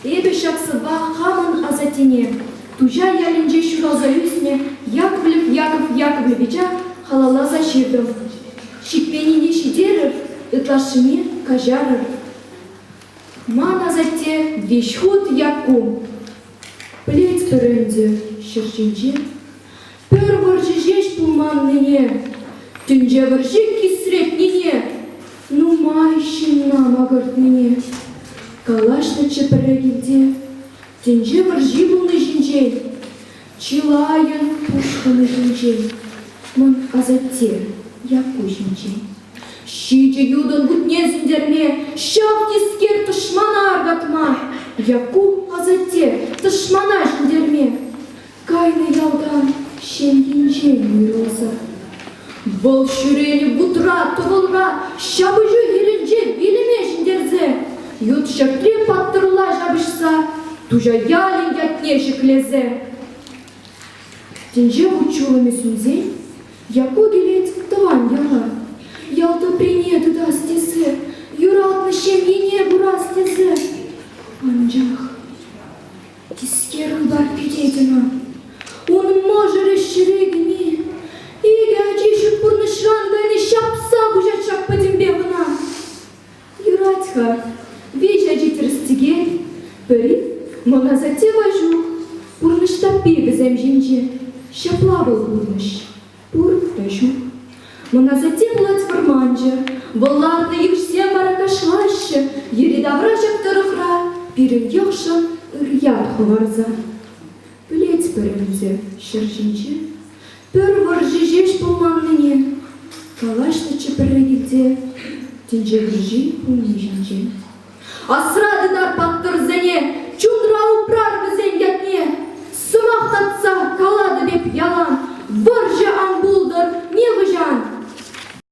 Эбе шаксыва хамын азатине. Тужа ялинже шураза үсне Яков Яковлевича халалаза ширдым. Шикпенине шидерер, ытлашыне кажарыр. Ман азате вещхут яку. Плеть пырынде шырчинже. Пөр выржижеш пулманныне. Тünce выржик кисретнине. Ну майшинна магыртныне. Калашна чепірегілде. Тünce выржи бұлны жинже. Чилайын пушқыны жинже. Мон азатте яку жинже. Шиже юдын гутнезіндерме. Шақ тискер тышмана аргатма. Яку азатте тышмана жіндерме. Кайны ялдан шенгенже үйроза. Бұл шүрені бұтыра, тұғылға, шабыжы ерінже біліме жіндерзе. Ют шакле паттырыла жабышса, тужа ялин ятне жіклезе. Тенже учулыми сүнзе, яку келет тыван яла. Ялта принеты да стезе, юратны шемгене бура стезе. Анжақ, тискерін бар педедіна, оның мажыры шірегіне. Иге ачишек пурнышрангайны шапса бужачак падимбегына. Юратьха, веч ажитерстиге, пыри, моназате важух, пурнышта пегізем жинже, шаплавыл пурныш, пур тажух. Моназате влать варманже, волларны юшсем баракашлаще, еридавражак тарыхра, пирин яхша ырьят ховарза. Плеть пырынзе, шыржинже, пөр выржижеш пулманныне, калашны чепірігілде, тінже выржи пулны жинже. Асрадыдар паттырзене, чундра упрар візен ятне, сымақ татса калады беп ялан, выржы аңбулдыр, не выжан.